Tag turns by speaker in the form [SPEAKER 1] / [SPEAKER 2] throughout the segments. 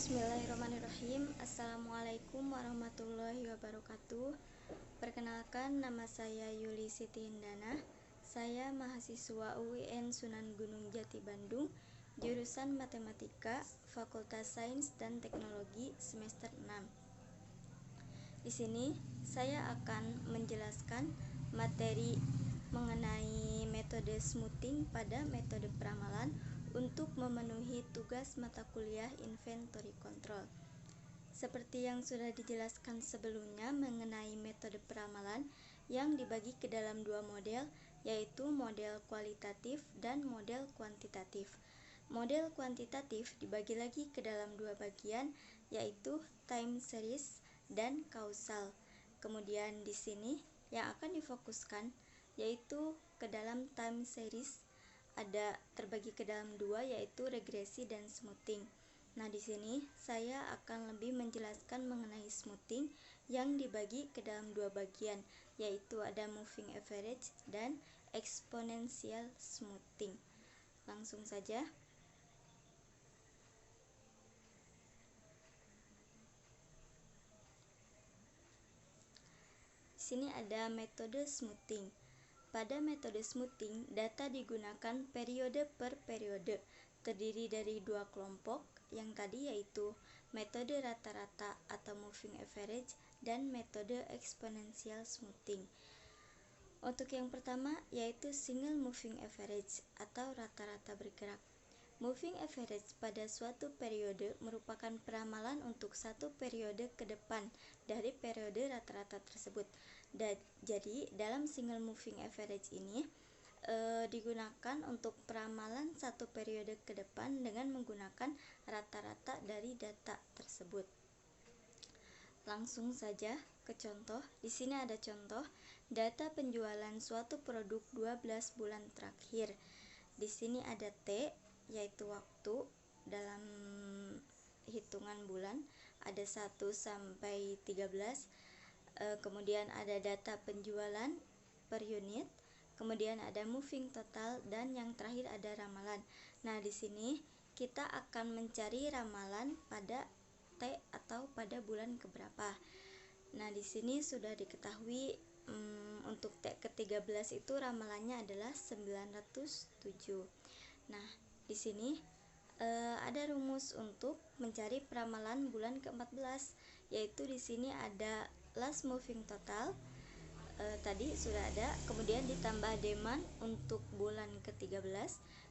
[SPEAKER 1] Bismillahirrahmanirrahim. Assalamualaikum warahmatullahi wabarakatuh. Perkenalkan, nama saya Yuli Siti Hindana. Saya mahasiswa UIN Sunan Gunung Jati Bandung, jurusan Matematika, Fakultas Sains dan Teknologi semester 6. Di sini saya akan menjelaskan materi mengenai metode smoothing pada metode peramalan untuk memenuhi tugas mata kuliah Inventory Control. Seperti yang sudah dijelaskan sebelumnya mengenai metode peramalan yang dibagi ke dalam dua model, yaitu model kualitatif dan model kuantitatif. Model kuantitatif dibagi lagi ke dalam dua bagian, yaitu time series dan kausal. Kemudian di sini yang akan difokuskan yaitu ke dalam time series ada terbagi ke dalam dua, yaitu regresi dan smoothing. Nah, di sini saya akan lebih menjelaskan mengenai smoothing yang dibagi ke dalam dua bagian, yaitu ada moving average dan exponential smoothing. Langsung saja. Di sini ada metode smoothing. Pada metode smoothing, data digunakan periode per periode, terdiri dari dua kelompok, yang tadi yaitu metode rata-rata atau moving average dan metode exponential smoothing. Untuk yang pertama yaitu single moving average atau rata-rata bergerak. Moving average pada suatu periode merupakan peramalan untuk satu periode ke depan dari periode rata-rata tersebut. Jadi dalam single moving average ini digunakan untuk peramalan satu periode ke depan dengan menggunakan rata-rata dari data tersebut. Langsung saja ke contoh. Di sini ada contoh data penjualan suatu produk 12 bulan terakhir. Di sini ada T, yaitu waktu dalam hitungan bulan, ada 1 sampai 13. Kemudian ada data penjualan per unit, kemudian ada moving total, dan yang terakhir ada ramalan. Nah, di sini kita akan mencari ramalan pada T atau pada bulan keberapa. Nah, di sini sudah diketahui untuk T ke-13 itu ramalannya adalah 907. Nah, di sini ada rumus untuk mencari peramalan bulan ke-14, yaitu di sini ada last moving total, tadi sudah ada, kemudian ditambah demand untuk bulan ke-13,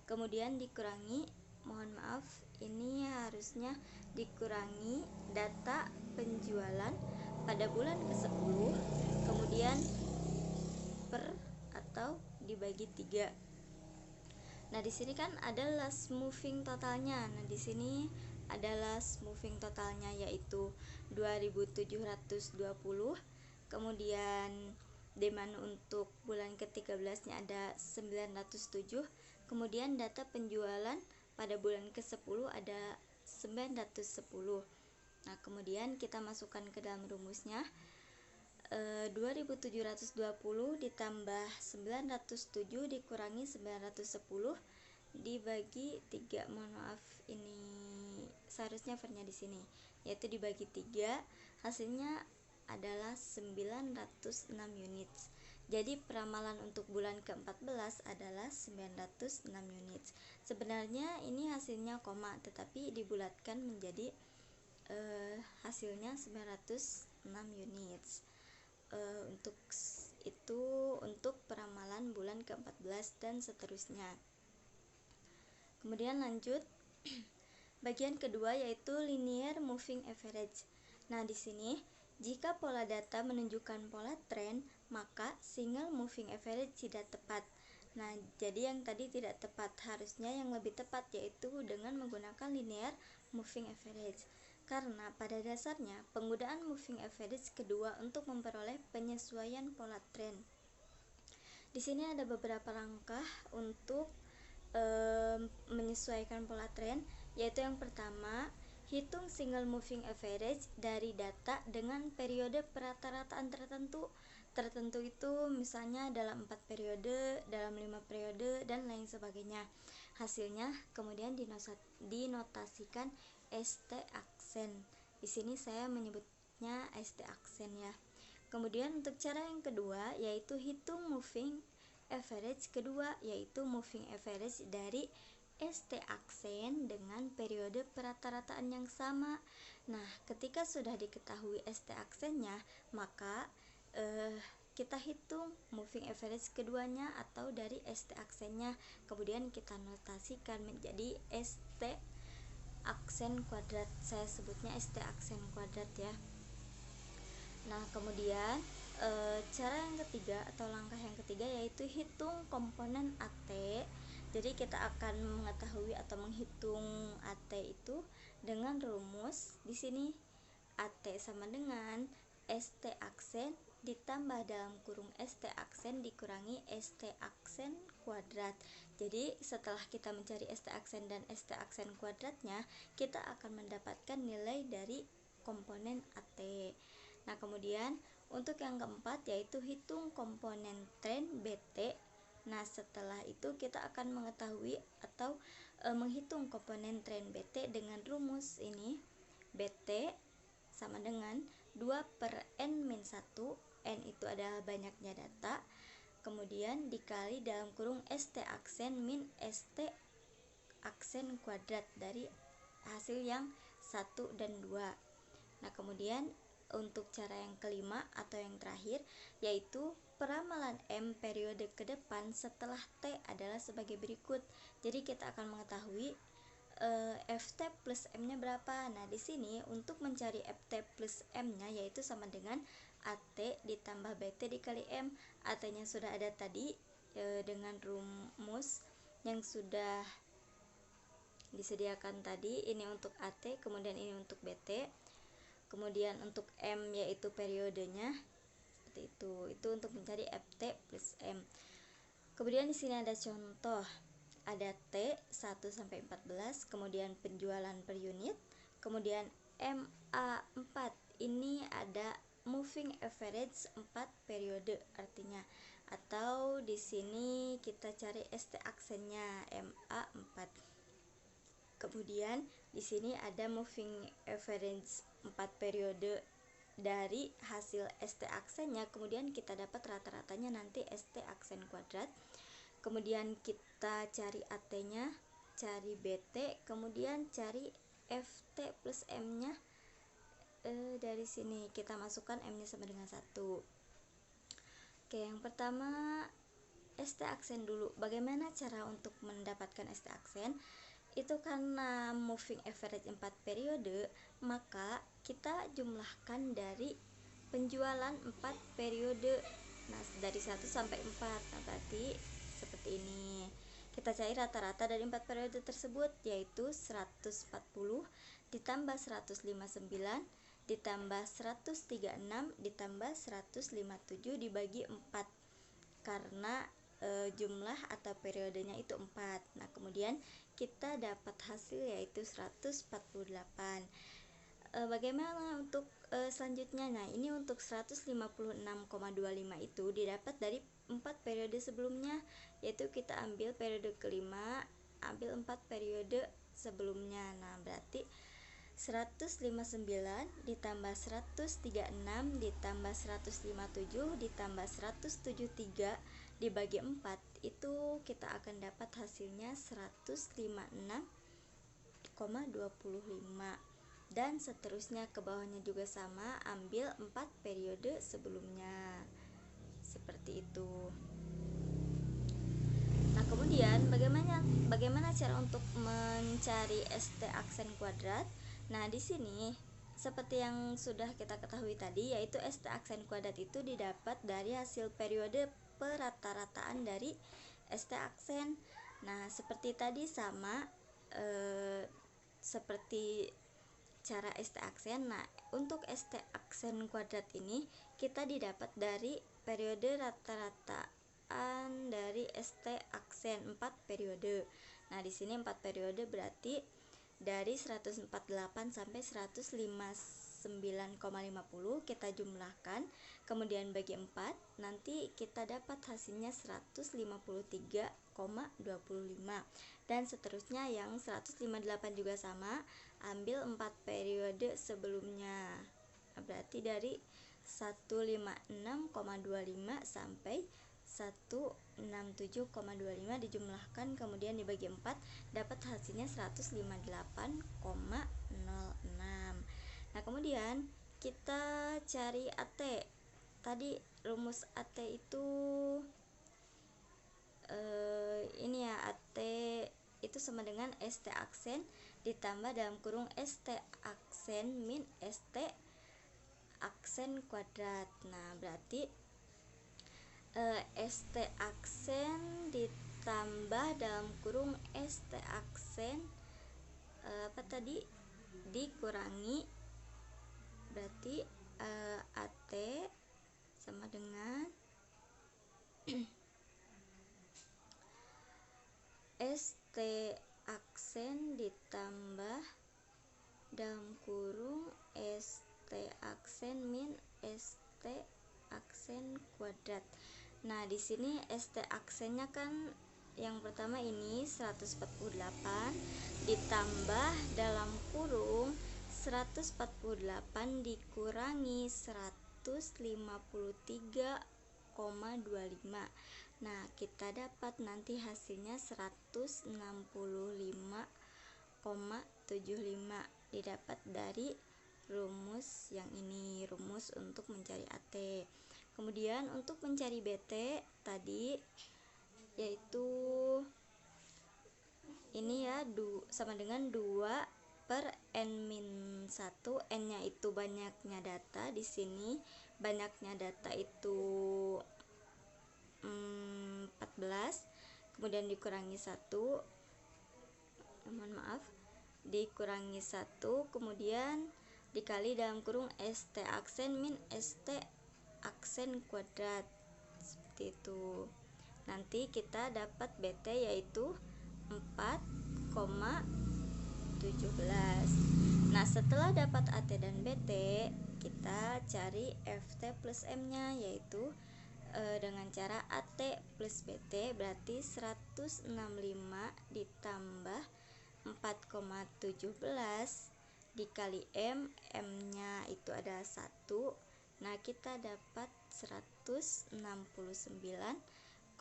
[SPEAKER 1] kemudian dikurangi, mohon maaf, ini harusnya dikurangi data penjualan pada bulan ke-10, kemudian per atau dibagi 3. Nah, di sini kan ada last moving totalnya. Nah, di sini ada last moving totalnya yaitu 2720. Kemudian demand untuk bulan ke-13-nya ada 907. Kemudian data penjualan pada bulan ke-10 ada 910. Nah, kemudian kita masukkan ke dalam rumusnya. 2720 ditambah 907 dikurangi 910 dibagi 3. Mohon maaf, ini seharusnya vernya di sini, yaitu dibagi 3, hasilnya adalah 906 unit. Jadi peramalan untuk bulan ke-14 adalah 906 unit. Sebenarnya ini hasilnya koma, tetapi dibulatkan menjadi hasilnya 906 unit. Untuk itu untuk peramalan bulan ke-14 dan seterusnya. Kemudian lanjut bagian kedua yaitu linear moving average. Nah, di sini jika pola data menunjukkan pola tren, maka single moving average tidak tepat. Nah, jadi yang tadi tidak tepat, harusnya yang lebih tepat yaitu dengan menggunakan linear moving average. Karena pada dasarnya penggunaan moving average kedua untuk memperoleh penyesuaian pola tren. Di sini ada beberapa langkah untuk menyesuaikan pola tren, yaitu yang pertama, hitung single moving average dari data dengan periode perata-rataan tertentu. Tertentu itu misalnya dalam 4 periode, dalam 5 periode, dan lain sebagainya. hasilnya kemudian dinotasikan ST aksen. Di sini saya menyebutnya ST aksen ya. Kemudian untuk cara yang kedua yaitu hitung moving average kedua, yaitu moving average dari ST aksen dengan periode perata-rataan yang sama. Nah, ketika sudah diketahui ST aksennya, maka kita hitung moving average keduanya atau dari ST aksennya, kemudian kita notasikan menjadi ST aksen kuadrat. Saya sebutnya ST aksen kuadrat ya. Nah, kemudian cara yang ketiga atau langkah yang ketiga yaitu hitung komponen AT. Jadi kita akan mengetahui atau menghitung AT itu dengan rumus di sini AT sama dengan ST aksen ditambah dalam kurung ST aksen dikurangi ST aksen kuadrat. Jadi setelah kita mencari ST aksen dan ST aksen kuadratnya, kita akan mendapatkan nilai dari komponen AT. Nah, kemudian untuk yang keempat yaitu hitung komponen tren BT. Nah, setelah itu kita akan mengetahui atau menghitung komponen tren BT dengan rumus ini. BT sama dengan 2/n-1, n itu adalah banyaknya data, kemudian dikali dalam kurung ST aksen min ST aksen kuadrat dari hasil yang 1 dan 2. Nah, kemudian untuk cara yang kelima atau yang terakhir yaitu peramalan M periode ke depan setelah T adalah sebagai berikut. Jadi kita akan mengetahui FT plus M-nya berapa. Nah, di sini untuk mencari FT plus M-nya yaitu sama dengan AT ditambah BT dikali M. AT-nya sudah ada tadi dengan rumus yang sudah disediakan tadi. Ini untuk AT, kemudian ini untuk BT. Kemudian untuk M yaitu periodenya seperti itu. Itu untuk mencari FT plus M. Kemudian di sini ada contoh. Ada T 1 sampai 14, kemudian penjualan per unit, kemudian MA4. Ini ada moving average 4 periode artinya. Atau di sini kita cari ST aksennya MA4. Kemudian di sini ada moving average 4 periode dari hasil ST aksennya, kemudian kita dapat rata-ratanya nanti ST aksen kuadrat. Kemudian kita cari AT-nya, cari BT, kemudian cari FT plus M-nya. Dari sini kita masukkan M-nya sama dengan 1. Oke, yang pertama ST aksen dulu. Bagaimana cara untuk mendapatkan ST aksen? Itu karena moving average 4 periode, maka kita jumlahkan dari penjualan 4 periode. Nah, dari 1 sampai 4. Nah, berarti seperti ini. Kita cari rata-rata dari 4 periode tersebut yaitu 140 ditambah 159 ditambah 136 ditambah 157 dibagi 4 karena jumlah atau periodenya itu 4. Nah, kemudian kita dapat hasil yaitu 148. Bagaimana untuk selanjutnya? Nah, ini untuk 156,25 itu didapat dari 4 periode sebelumnya, yaitu kita ambil periode kelima, ambil 4 periode sebelumnya. Nah, berarti 159 ditambah 136 ditambah 157 ditambah 173 dibagi 4 itu kita akan dapat hasilnya 156,25. Dan seterusnya ke bawahnya juga sama, ambil 4 periode sebelumnya seperti itu. Nah, kemudian bagaimana cara untuk mencari ST aksen kuadrat? Nah, di sini seperti yang sudah kita ketahui tadi, yaitu ST aksen kuadrat itu didapat dari hasil periode perata-rataan dari ST aksen. Nah, seperti tadi sama seperti cara ST aksen. Nah, untuk ST aksen kuadrat ini kita didapat dari periode rata-rataan dari ST aksen 4 periode. Nah, di sini 4 periode berarti dari 148 sampai 159,50 kita jumlahkan, kemudian bagi 4, nanti kita dapat hasilnya 153 dan seterusnya. Yang 158 juga sama, ambil 4 periode sebelumnya. Berarti dari 156,25 sampai 167,25 dijumlahkan kemudian dibagi 4, dapat hasilnya 158,06. Nah, kemudian kita cari AT. Tadi rumus AT itu ini ya, AT itu sama dengan ST aksen ditambah dalam kurung ST aksen min ST aksen kuadrat. Nah, berarti ST aksen ditambah dalam kurung ST aksen dikurangi, berarti AT sama dengan ST aksen ditambah dalam kurung ST aksen min ST aksen kuadrat. Nah, di sini ST aksennya kan yang pertama ini 148 ditambah dalam kurung 148 dikurangi 153,25. Nah, kita dapat nanti hasilnya 165,75 didapat dari rumus yang ini, rumus untuk mencari AT. Kemudian untuk mencari BT tadi yaitu ini ya, sama dengan 2 per n-1. N-nya itu banyaknya data, di sini banyaknya data itu 14, kemudian dikurangi 1, dikurangi 1, kemudian dikali dalam kurung ST aksen min ST aksen kuadrat, seperti itu. Nanti kita dapat BT yaitu 4,17. Nah, setelah dapat AT dan BT, kita cari FT plus M nya, yaitu dengan cara AT plus BT berarti 165 ditambah 4,17 dikali M, M nya itu ada 1. Nah, kita dapat 169,91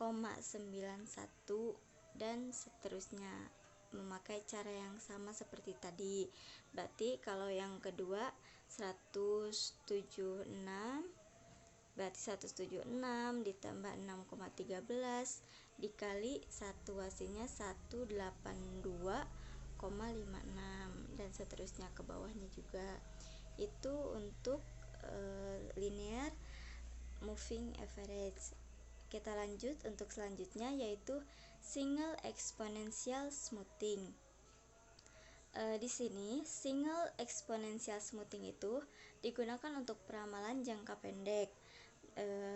[SPEAKER 1] dan seterusnya, memakai cara yang sama seperti tadi. Berarti kalau yang kedua 176, berarti 176 ditambah 6,13 dikali 1, hasilnya 182,56 dan seterusnya ke bawahnya juga. Itu untuk linear moving average. Kita lanjut untuk selanjutnya, yaitu single exponential smoothing. Di sini single exponential smoothing itu digunakan untuk peramalan jangka pendek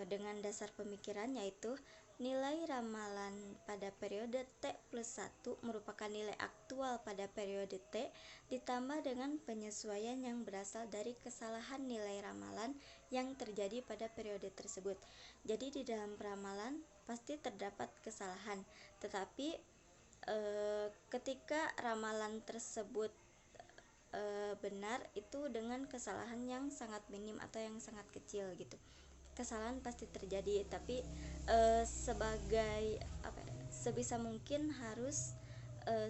[SPEAKER 1] dengan dasar pemikiran, yaitu nilai ramalan pada periode T plus 1 merupakan nilai aktual pada periode T ditambah dengan penyesuaian yang berasal dari kesalahan nilai ramalan yang terjadi pada periode tersebut. Jadi di dalam peramalan pasti terdapat kesalahan, tetapi ketika ramalan tersebut benar, itu dengan kesalahan yang sangat minim atau yang sangat kecil gitu. Kesalahan pasti terjadi, tapi sebisa mungkin harus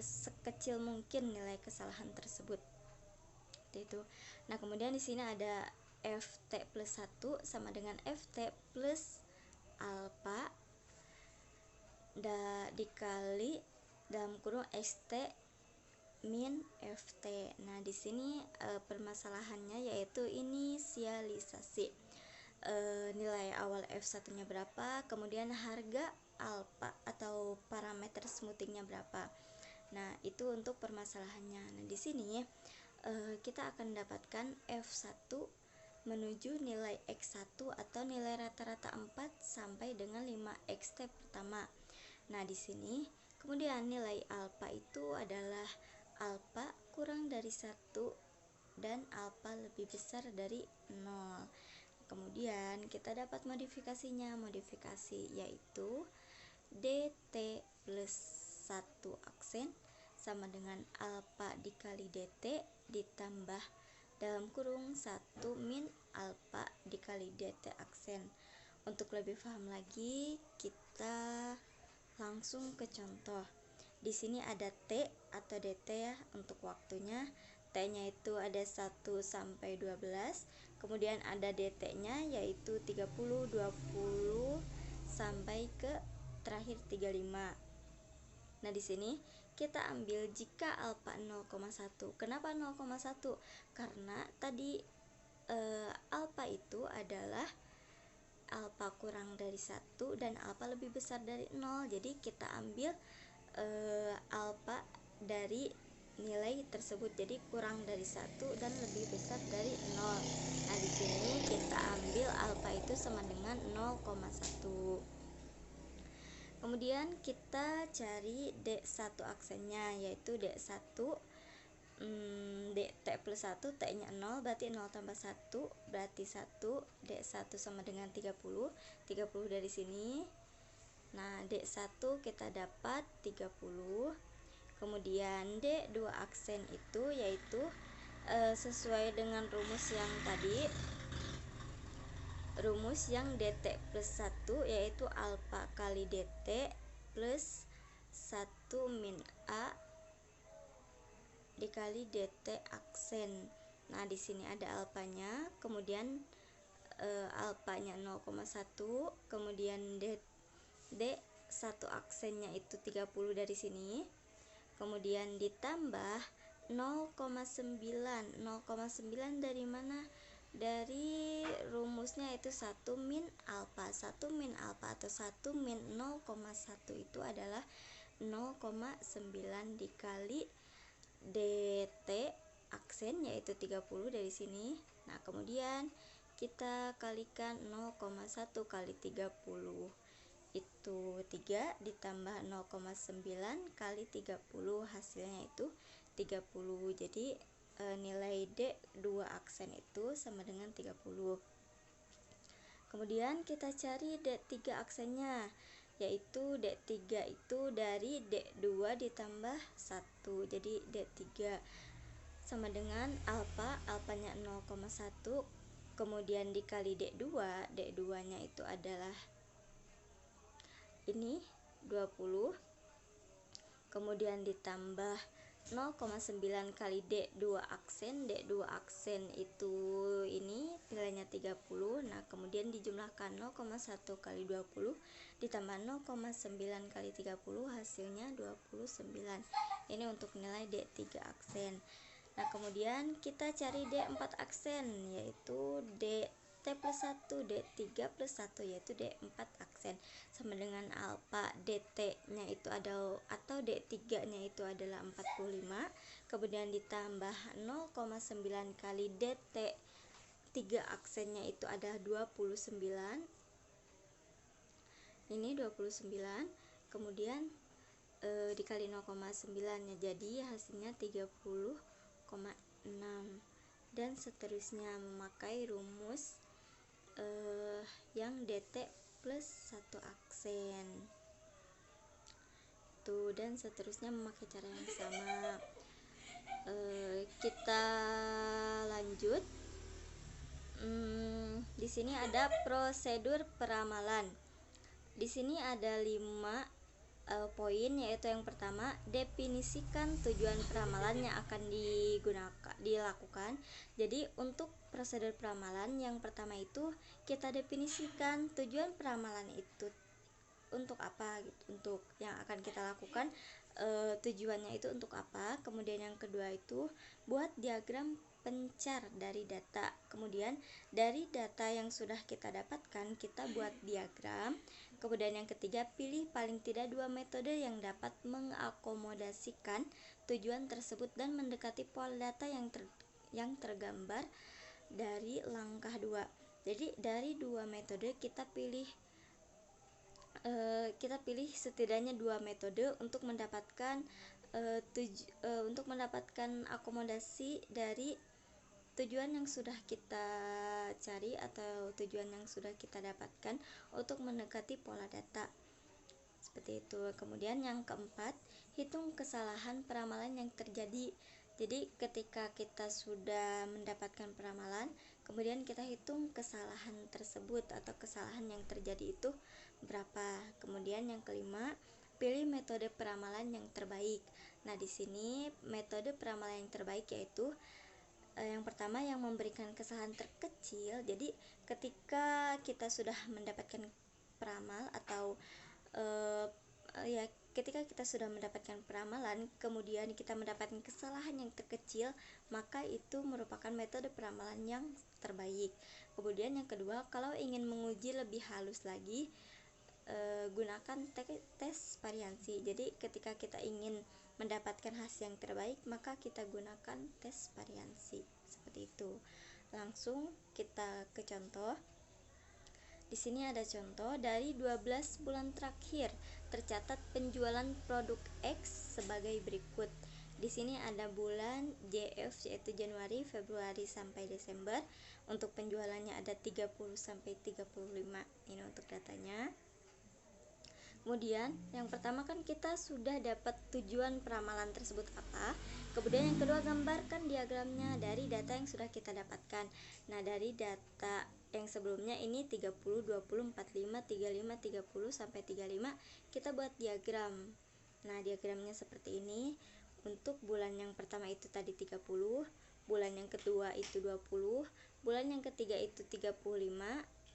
[SPEAKER 1] sekecil mungkin nilai kesalahan tersebut. Itu. Nah, kemudian di sini ada FT plus 1 sama dengan FT plus alpha dikali dalam kurung ST min FT. Nah, di sini permasalahannya yaitu inisialisasi. Nilai awal F1 nya berapa, kemudian harga alpha atau parameter smoothingnya berapa. Nah, itu untuk permasalahannya. Nah, di sini kita akan mendapatkan F1 menuju nilai X1 atau nilai rata-rata 4 sampai dengan 5 XT pertama. Nah, di sini kemudian nilai alpha itu adalah alpha kurang dari 1 dan alpha lebih besar dari 0. Kemudian kita dapat modifikasinya, modifikasi yaitu DT plus 1 aksen sama dengan alfa dikali dt ditambah dalam kurung 1 min alfa dikali dt aksen. Untuk lebih paham lagi, kita langsung ke contoh. Di sini ada T atau dt ya untuk waktunya. T-nya itu ada 1 sampai 12. Kemudian ada dt-nya yaitu 30, 20 sampai ke terakhir 35. Nah, di sini kita ambil jika alfa 0,1. Kenapa 0,1? Karena tadi alfa itu adalah alfa kurang dari 1 dan alfa lebih besar dari 0. Jadi kita ambil alfa dari nilai tersebut, jadi kurang dari 1 dan lebih besar dari 0. Nah, di sini kita ambil alfa itu sama dengan 0,1. Kemudian kita cari D1 aksennya, yaitu D1 dt plus 1, t-nya 0, berarti 0 tambah 1 berarti 1. D1 sama dengan 30 dari sini. Nah, D1 kita dapat 30. Kemudian D2 aksen itu yaitu sesuai dengan rumus yang tadi, rumus yang dt plus 1 yaitu alfa kali dt plus 1 min a dikali dt aksen. Nah, di sini ada alfanya, kemudian alfanya 0,1, kemudian D1 aksennya itu 30 dari sini. Kemudian ditambah 0,9. 0,9 dari mana? Dari rumusnya itu 1 min alfa. 1 min alfa atau 1 min 0,1 itu adalah 0,9 dikali dt aksen yaitu 30 dari sini. Nah, kemudian kita kalikan 0,1 kali 30 itu 3 ditambah 0,9 kali 30 hasilnya itu 30. Jadi nilai D2 aksen itu sama dengan 30. Kemudian kita cari D3 aksennya, yaitu D3 itu dari D2 ditambah 1. Jadi D3 sama dengan alfanya 0,1, kemudian dikali D2. D2 nya itu adalah ini 20, kemudian ditambah 0,9 kali D2 aksen. D2 aksen itu ini nilainya 30. Nah, kemudian dijumlahkan 0,1 kali 20 ditambah 0,9 kali 30 hasilnya 29. Ini untuk nilai D3 aksen. Nah, kemudian kita cari D4 aksen, yaitu dt plus 1, D3 plus 1 yaitu D4 aksen sama dengan alfa dt nya itu ada atau D3 nya itu adalah 45, kemudian ditambah 0,9 kali dt 3 aksennya itu ada 29. Ini 29, kemudian dikali 0,9 nya jadi hasilnya 30,6 dan seterusnya memakai rumus yang dt plus 1 aksen tuh, dan seterusnya memakai cara yang sama. Kita lanjut. Di sini ada prosedur peramalan. Di sini ada 5 poin, yaitu yang pertama, definisikan tujuan peramalan yang akan dilakukan. Jadi untuk prosedur peramalan yang pertama itu kita definisikan tujuan peramalan itu untuk apa gitu, untuk yang akan kita lakukan tujuannya itu untuk apa. Kemudian yang kedua itu buat diagram pencar dari data. Kemudian dari data yang sudah kita dapatkan kita buat diagram. Kemudian yang ketiga, pilih paling tidak 2 metode yang dapat mengakomodasikan tujuan tersebut dan mendekati pola data yang tergambar dari langkah 2. Jadi dari 2 metode kita pilih setidaknya 2 metode untuk mendapatkan akomodasi dari tujuan yang sudah kita cari atau tujuan yang sudah kita dapatkan untuk mendekati pola data. Seperti itu. Kemudian yang keempat, hitung kesalahan peramalan yang terjadi. Jadi ketika kita sudah mendapatkan peramalan, kemudian kita hitung kesalahan tersebut atau kesalahan yang terjadi itu berapa. Kemudian yang kelima, pilih metode peramalan yang terbaik. Nah, di sini metode peramalan yang terbaik yaitu yang pertama yang memberikan kesalahan terkecil. Jadi ketika kita sudah mendapatkan peramal atau ya ketika kita sudah mendapatkan peramalan kemudian kita mendapatkan kesalahan yang terkecil, maka itu merupakan metode peramalan yang terbaik. Kemudian yang kedua, kalau ingin menguji lebih halus lagi, gunakan tes variansi. Jadi ketika kita ingin mendapatkan hasil yang terbaik, maka kita gunakan tes variansi. Seperti itu. Langsung kita ke contoh. Di sini ada contoh dari 12 bulan terakhir tercatat penjualan produk X sebagai berikut. Di sini ada bulan JF yaitu Januari, Februari sampai Desember. Untuk penjualannya ada 30 sampai 35. Ini untuk datanya. Kemudian yang pertama kan kita sudah dapat tujuan peramalan tersebut apa. Kemudian yang kedua, gambarkan diagramnya dari data yang sudah kita dapatkan. Nah, dari data yang sebelumnya ini 30, 20, 45, 35, 30 sampai 35 kita buat diagram. Nah, diagramnya seperti ini. Untuk bulan yang pertama itu tadi 30, bulan yang kedua itu 20, bulan yang ketiga itu 35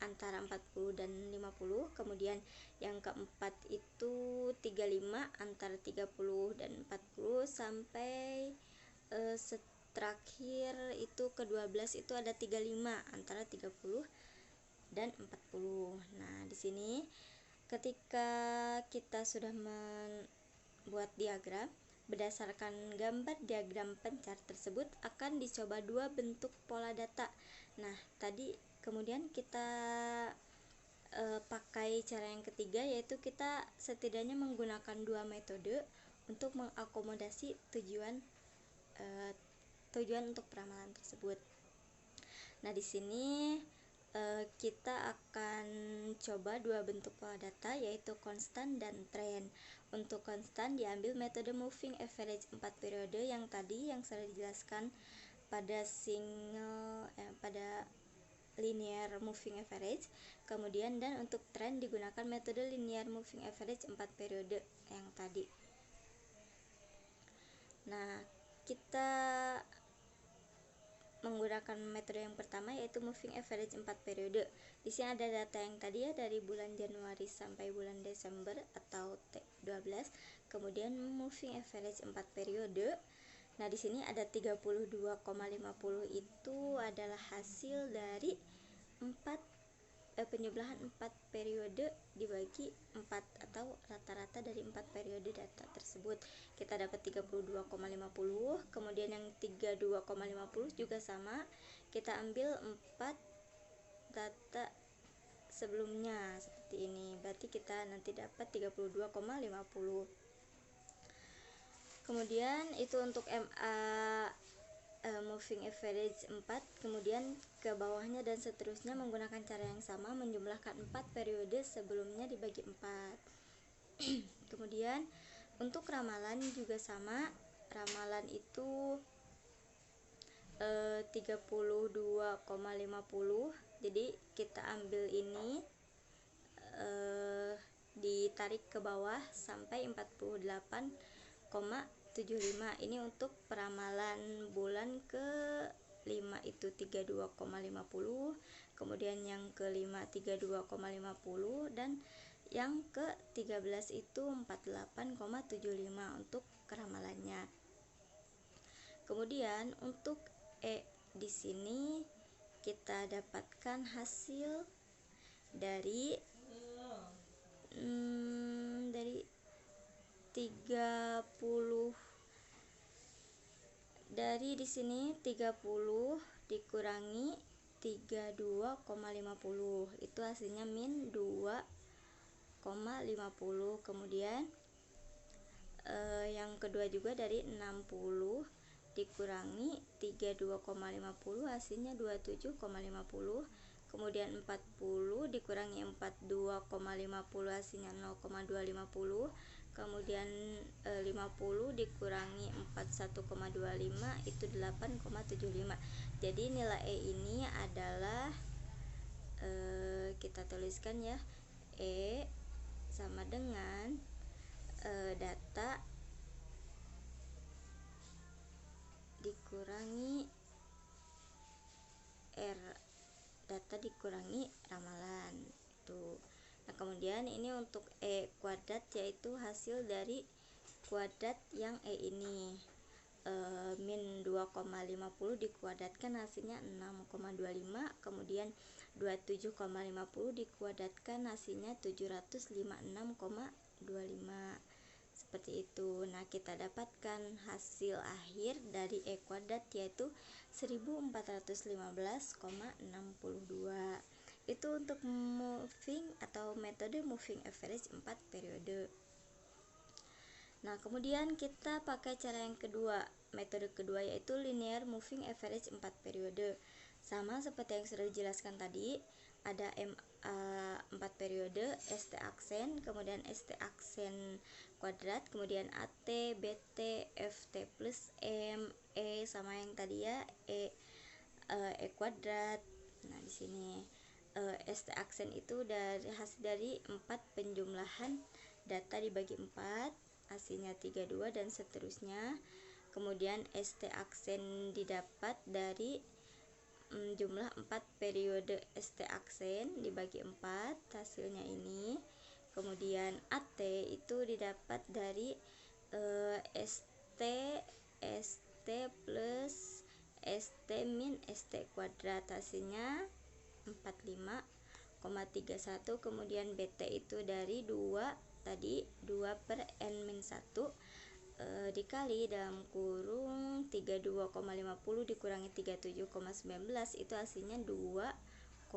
[SPEAKER 1] antara 40 dan 50, kemudian yang keempat itu 35 antara 30 dan 40 sampai terakhir itu ke-12 itu ada 35 antara 30 dan 40. Nah, di sini ketika kita sudah membuat diagram, berdasarkan gambar diagram pencar tersebut akan dicoba dua bentuk pola data. Nah, tadi kemudian kita pakai cara yang ketiga, yaitu kita setidaknya menggunakan dua metode untuk mengakomodasi tujuan untuk peramalan tersebut. Nah, di sini kita akan coba dua bentuk pola data, yaitu konstan dan tren. Untuk konstan diambil metode moving average 4 periode yang tadi yang sudah dijelaskan pada pada linear moving average. Kemudian dan untuk tren digunakan metode linear moving average 4 periode yang tadi. Nah, kita menggunakan metode yang pertama, yaitu moving average 4 periode. Di sini ada data yang tadi ya, dari bulan Januari sampai bulan Desember atau T12. Kemudian moving average 4 periode. Nah, di sini ada 32,50 itu adalah hasil dari penjumlahan 4 periode dibagi 4 atau rata-rata dari 4 periode data tersebut. Kita dapat 32,50. Kemudian yang 32,50 juga sama, kita ambil 4 data sebelumnya seperti ini. Berarti kita nanti dapat 32,50. Kemudian itu untuk MA moving average 4, kemudian ke bawahnya dan seterusnya menggunakan cara yang sama, menjumlahkan 4 periode sebelumnya dibagi 4. Kemudian untuk ramalan juga sama, ramalan itu 32,50. jadi kita ambil ini ditarik ke bawah sampai 48,75. Ini untuk peramalan bulan ke-5 itu 32,50, kemudian yang ke-5 32,50 dan yang ke-13 itu 48,75 untuk keramalannya. Kemudian untuk di sini kita dapatkan hasil dari 30, dari di sini 30 dikurangi 32,50 itu hasilnya min 2,50. kemudian yang kedua juga dari 60 dikurangi 32,50 hasilnya 27,50. kemudian 40 dikurangi 42,50 hasilnya 0,250, kemudian 50 dikurangi 41,25 itu 8,75. Jadi nilai E ini adalah kita tuliskan ya, E sama dengan data dikurangi R, data dikurangi ramalan itu. Nah, kemudian ini untuk E kuadrat, yaitu hasil dari kuadrat yang E ini, min 2,50 dikuadratkan hasilnya 6,25, kemudian 27,50 dikuadratkan hasilnya 756,25, seperti itu. Nah, kita dapatkan hasil akhir dari E kuadrat yaitu 1415,62. Itu untuk moving atau metode moving average 4 periode. Nah, kemudian kita pakai cara yang kedua, metode kedua, yaitu linear moving average 4 periode. Sama seperti yang sudah dijelaskan tadi, ada MA 4 periode, ST aksen, kemudian ST aksen kuadrat, kemudian AT, BT, FT plus M, E sama yang tadi ya, E kuadrat. Nah, di sini ST aksen itu dari hasil dari 4 penjumlahan data dibagi 4, hasilnya 32 dan seterusnya. Kemudian ST aksen didapat dari jumlah 4 periode ST aksen dibagi 4, hasilnya ini. Kemudian AT itu didapat dari ST plus ST min ST kuadrat, hasilnya 45,31. Kemudian BT itu dari 2 tadi, 2 per N-1 dikali dalam kurung 32,50 dikurangi 37,19 itu hasilnya 2,71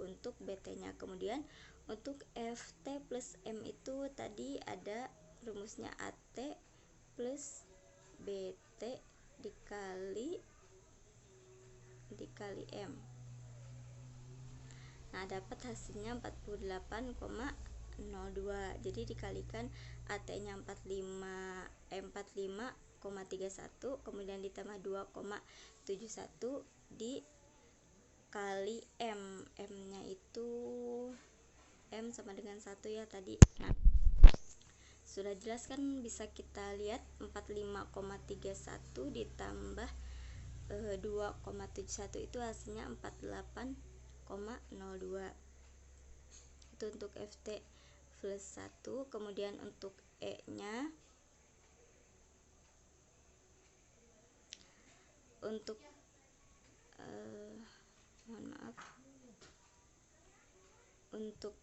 [SPEAKER 1] untuk BT nya. Kemudian untuk FT plus M itu tadi ada rumusnya AT plus BT dikali M. Nah, dapat hasilnya 48,02. Jadi dikalikan AT-nya 45,31, kemudian ditambah 2,71 dikali M. M-nya itu M sama dengan 1 ya tadi. Nah, sudah jelas kan, bisa kita lihat 45,31 ditambah 2,71 itu hasilnya 48,02. Itu untuk FT plus 1. Kemudian untuk E nya, untuk mohon maaf, untuk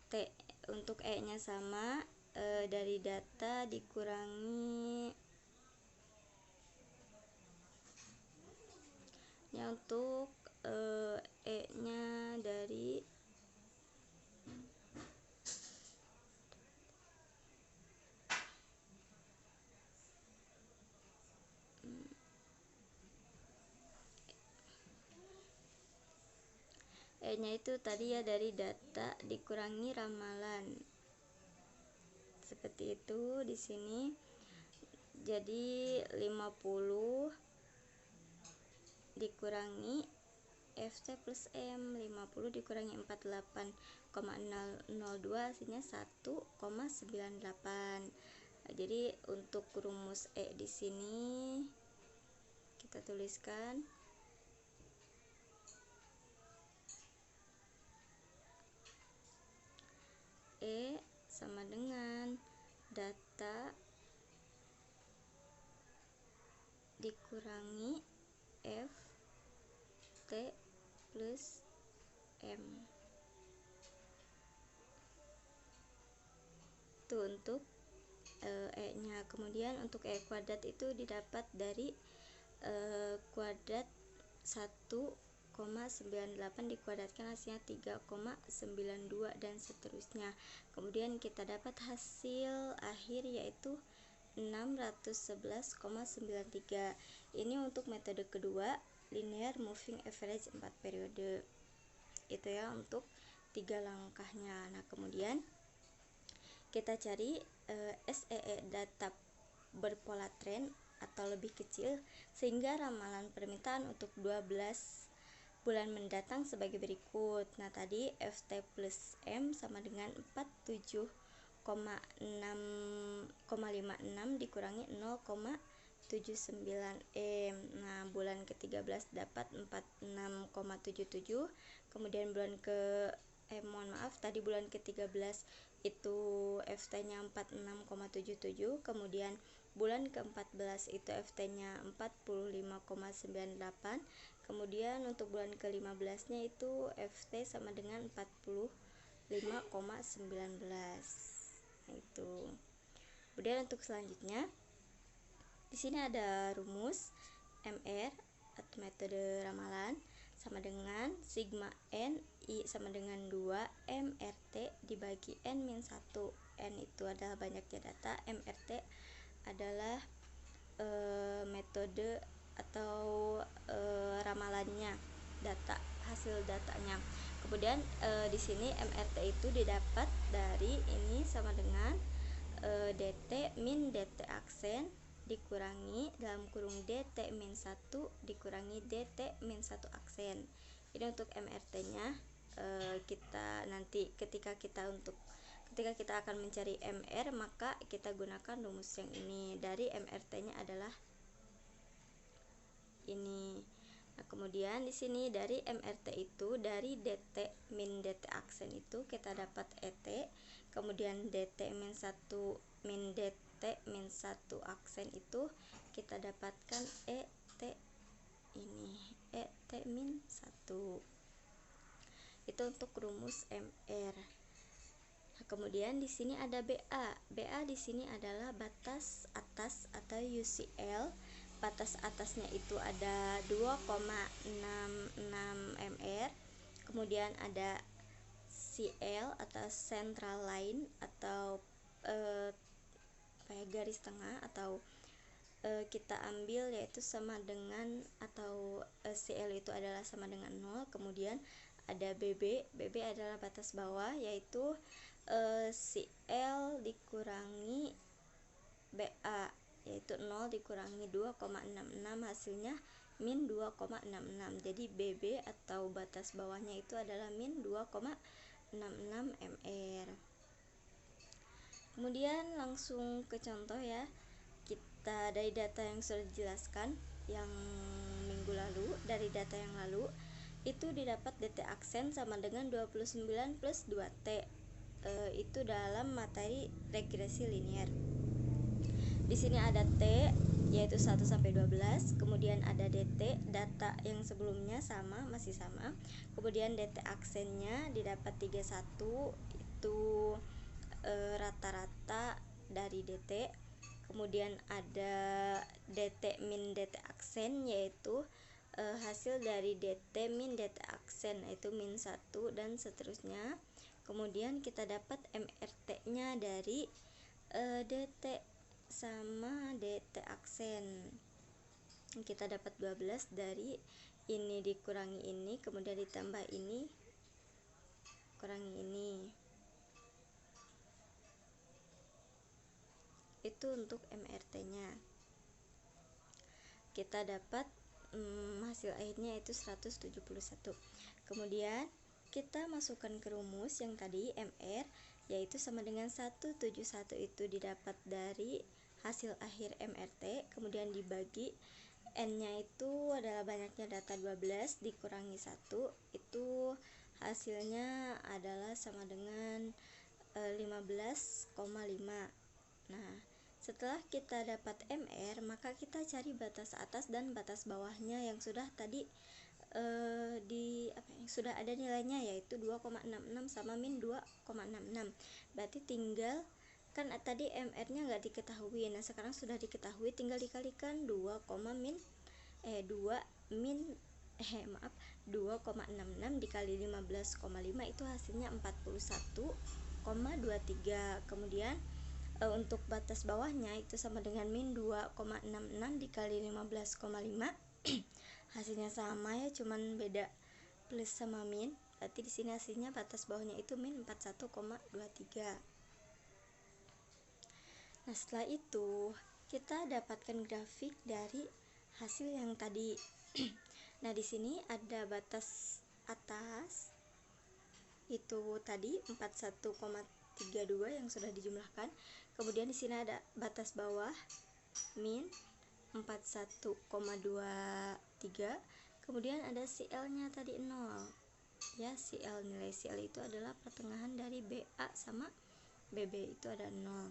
[SPEAKER 1] E nya sama, dari data dikurangi ya, untuk E nya dari E nya itu tadi ya dari data dikurangi ramalan, seperti itu di sini. Jadi 50 dikurangi FT plus M, 50 dikurangi 48,002 hasilnya 1,98. Jadi untuk rumus E di sini kita tuliskan E sama dengan data dikurangi FT plus M. Itu untuk E nya. Kemudian untuk E kuadrat itu didapat dari kuadrat 1,98 dikuadratkan hasilnya 3,92 dan seterusnya. Kemudian kita dapat hasil akhir yaitu 611,93. Ini untuk metode kedua, linear moving average 4 periode. itu ya untuk 3 langkahnya. Nah kemudian kita cari SEE data berpola tren atau lebih kecil, sehingga ramalan permintaan untuk 12 bulan mendatang sebagai berikut. Nah tadi FT plus M sama dengan 47,56 dikurangi 0,79 M. Nah bulan ke-13 dapat 46,77, kemudian bulan tadi bulan ke-13 itu FT-nya 46,77, kemudian bulan ke-14 itu FT-nya 45,98, kemudian untuk bulan ke-15 nya itu FT sama dengan 45,19. Itu. Kemudian untuk selanjutnya di sini ada rumus MR atau metode ramalan sama dengan sigma N I sama dengan 2 MRT dibagi N-1. N itu adalah banyaknya data, MRT adalah metode atau ramalannya, data, hasil datanya. Kemudian di sini MRT itu didapat dari ini sama dengan DT min DT aksen dikurangi dalam kurung DT min 1 dikurangi DT min 1 aksen. Ini untuk MRT-nya. Kita nanti ketika kita akan mencari MR, maka kita gunakan rumus yang ini. Dari MRT-nya adalah ini. Nah, kemudian di sini dari MRT itu dari DT min DT aksen itu kita dapat ET, kemudian DT min 1 min DT min 1 aksen itu kita dapatkan ET ini, ET min 1. Itu untuk rumus MR. Nah, kemudian di sini ada BA. BA di sini adalah batas atas atau UCL. Batas atasnya itu ada 2,66 mR. Kemudian ada CL atau central line atau garis tengah, atau kita ambil yaitu sama dengan atau CL itu adalah sama dengan 0. Kemudian ada BB. BB adalah batas bawah, yaitu CL dikurangi BA, yaitu 0 dikurangi 2,66, hasilnya min 2,66. Jadi BB atau batas bawahnya itu adalah min 2,66 mR. Kemudian langsung ke contoh ya. Kita dari data yang sudah dijelaskan yang minggu lalu, dari data yang lalu itu didapat DT aksen sama dengan 29 plus 2T. Itu dalam materi regresi linear. Di sini ada T yaitu 1 sampai 12, kemudian ada DT, data yang sebelumnya masih sama. Kemudian DT aksennya didapat 31, itu rata-rata dari DT. Kemudian ada DT min DT aksen, yaitu hasil dari DT min DT aksen, yaitu min 1 dan seterusnya. Kemudian kita dapat MRT-nya dari DT sama DT aksen. Kita dapat 12 dari ini dikurangi ini, kemudian ditambah ini, kurangi ini. Itu untuk MRT-nya. Kita dapat hasil akhirnya itu 171. Kemudian kita masukkan ke rumus yang tadi MR, yaitu sama dengan 171 itu didapat dari hasil akhir MRT, kemudian dibagi N-nya itu adalah banyaknya data 12 dikurangi 1, itu hasilnya adalah sama dengan 15,5. Nah, setelah kita dapat MR, maka kita cari batas atas dan batas bawahnya yang sudah tadi sudah ada nilainya, yaitu 2,66 sama min 2,66. Berarti tinggal kan tadi MR-nya nggak diketahui. Nah, sekarang sudah diketahui, tinggal dikalikan 2,66 dikali 15,5 itu hasilnya 41,23. Kemudian untuk batas bawahnya itu sama dengan min 2,66 dikali 15,5 hasilnya sama ya, cuman beda plus sama min, Berarti di sini hasilnya batas bawahnya itu min 41,23. Nah, setelah itu kita dapatkan grafik dari hasil yang tadi. Nah, di sini ada batas atas itu tadi 41,32 yang sudah dijumlahkan. Kemudian di sini ada batas bawah min 41,23. Kemudian ada CL-nya tadi 0. Ya, CL, nilai CL itu adalah pertengahan dari BA sama BB, itu ada 0.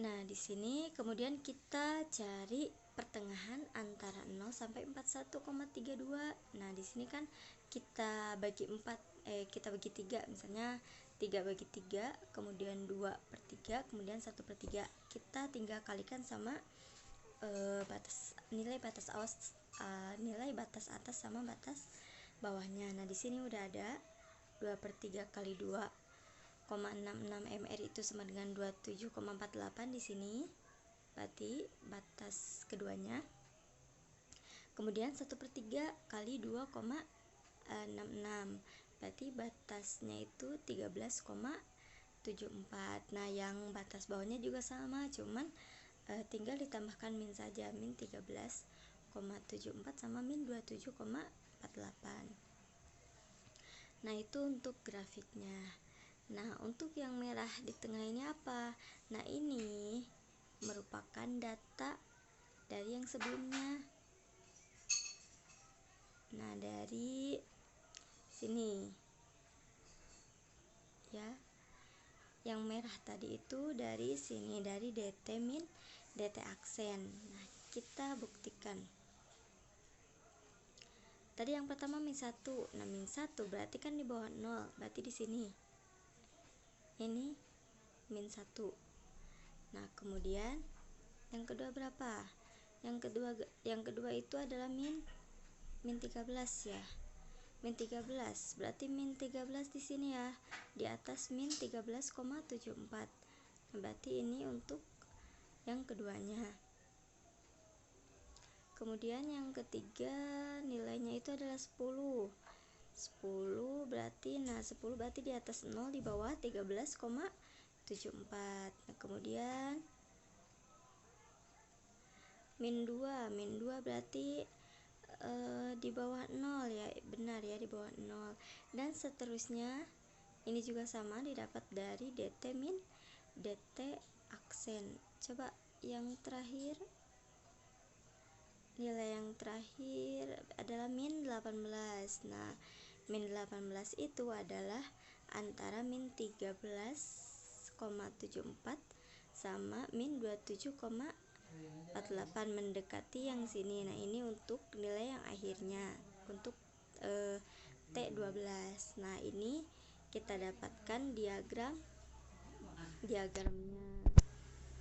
[SPEAKER 1] Nah, di sini kemudian kita cari pertengahan antara 0 sampai 41,32. Nah, di sini kan kita bagi 3, misalnya 3 bagi 3, kemudian 2/3, kemudian 1/3. Kita tinggal kalikan sama nilai batas atas sama batas bawahnya. Nah, di sini udah ada 2/3 kali 2,66 mR itu sama dengan 27,48 di sini. Berarti batas keduanya. Kemudian 1/3 kali 2,66. Berarti batasnya itu 13,74. Nah, yang batas bawahnya juga sama, cuman tinggal ditambahkan min saja, min 13,74 sama min 27,48. Nah, itu untuk grafiknya. Nah, untuk yang merah di tengah ini apa? Nah, ini merupakan data dari yang sebelumnya. Nah, dari sini ya, yang merah tadi itu dari sini, dari DT min DT aksen. Nah, kita buktikan. Tadi yang pertama min 1. Nah, min 1 berarti kan di bawah 0. Berarti di sini ini min 1. Nah, kemudian yang kedua berapa? Yang kedua itu adalah min 13 ya. Min 13 berarti min 13 di sini ya, di atas min 13,74. Nah, berarti ini untuk yang keduanya. Kemudian yang ketiga nilainya itu adalah 10 berarti 10 berarti di atas 0, di bawah 13,74. Nah, kemudian min 2 berarti di bawah 0 ya, benar ya, di bawah 0. Dan seterusnya ini juga sama, didapat dari DT min DT aksen. Coba yang terakhir, nilai yang terakhir adalah min 18. Nah, min 18 itu adalah antara min 13,74 sama min 27,48, mendekati yang sini. Nah, ini untuk nilai yang akhirnya, untuk T12. Nah, ini kita dapatkan diagramnya.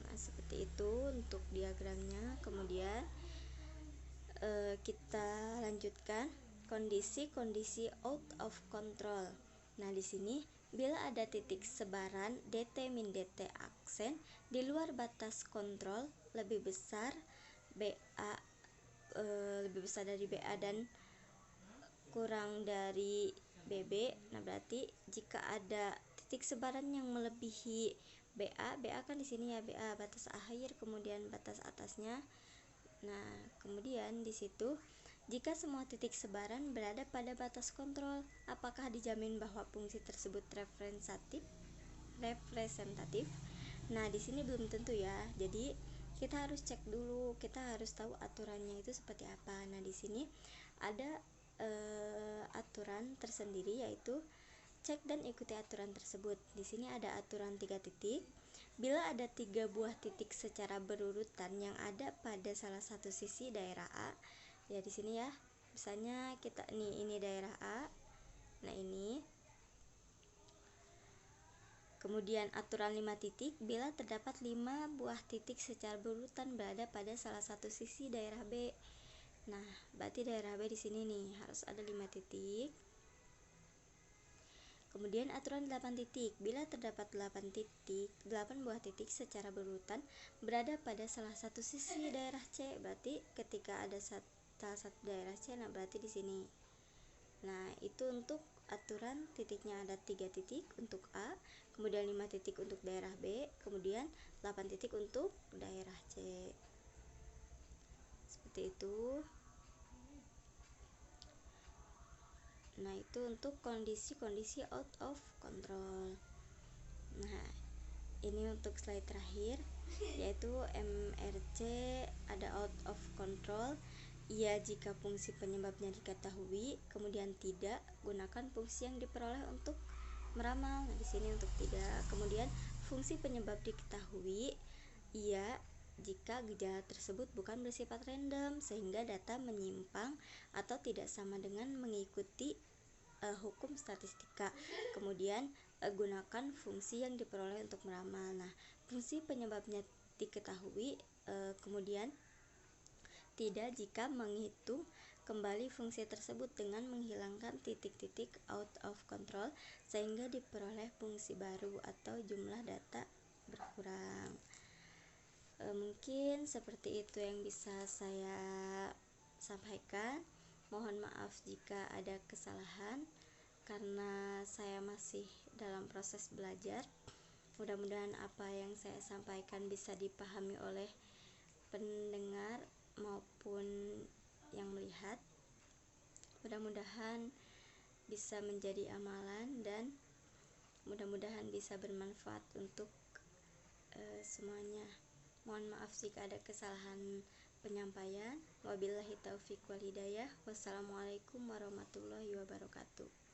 [SPEAKER 1] Nah, seperti itu untuk diagramnya. Kemudian kita lanjutkan kondisi out of control. Nah, di sini bila ada titik sebaran DT min DT aksen di luar batas kontrol lebih besar dari BA dan kurang dari BB. Nah, berarti jika ada titik sebaran yang melebihi BA kan di sini ya, BA batas akhir, kemudian batas atasnya. Nah, kemudian di situ jika semua titik sebaran berada pada batas kontrol, apakah dijamin bahwa fungsi tersebut representatif? Nah, di sini belum tentu ya. Jadi kita harus cek dulu, kita harus tahu aturannya itu seperti apa. Nah, di sini ada aturan tersendiri, yaitu cek dan ikuti aturan tersebut. Di sini ada aturan 3 titik. Bila ada 3 buah titik secara berurutan yang ada pada salah satu sisi daerah A, ya di sini ya, misalnya kita ini daerah A. Nah, ini. Kemudian aturan 5 titik, bila terdapat 5 buah titik secara berurutan berada pada salah satu sisi daerah B. Nah, berarti daerah B di sini nih harus ada 5 titik. Kemudian aturan 8 titik, bila terdapat 8 buah titik secara berurutan berada pada salah satu sisi daerah C. Berarti ketika ada salah satu daerah C, nah berarti di sini. Nah, itu untuk aturan titiknya ada 3 titik untuk A, kemudian 5 titik untuk daerah B, kemudian 8 titik untuk daerah C. Seperti itu. Nah, itu untuk kondisi-kondisi out of control. Nah, ini untuk slide terakhir, yaitu MRC ada out of control. Iya jika fungsi penyebabnya diketahui, kemudian tidak, gunakan fungsi yang diperoleh untuk meramal. Nah, di sini untuk tidak. Kemudian fungsi penyebab diketahui, iya jika gejala tersebut bukan bersifat random sehingga data menyimpang atau tidak sama dengan mengikuti hukum statistika. Kemudian gunakan fungsi yang diperoleh untuk meramal. Nah, fungsi penyebabnya diketahui, kemudian tidak jika menghitung kembali fungsi tersebut dengan menghilangkan titik-titik out of control sehingga diperoleh fungsi baru atau jumlah data berkurang. Mungkin seperti itu yang bisa saya sampaikan. Mohon maaf jika ada kesalahan karena saya masih dalam proses belajar. Mudah-mudahan apa yang saya sampaikan bisa dipahami oleh pendengar maupun yang melihat. Mudah-mudahan bisa menjadi amalan dan mudah-mudahan bisa bermanfaat untuk semuanya. Mohon maaf jika ada kesalahan penyampaian. Wabillahi taufiq wal hidayah. Wassalamualaikum warahmatullahi wabarakatuh.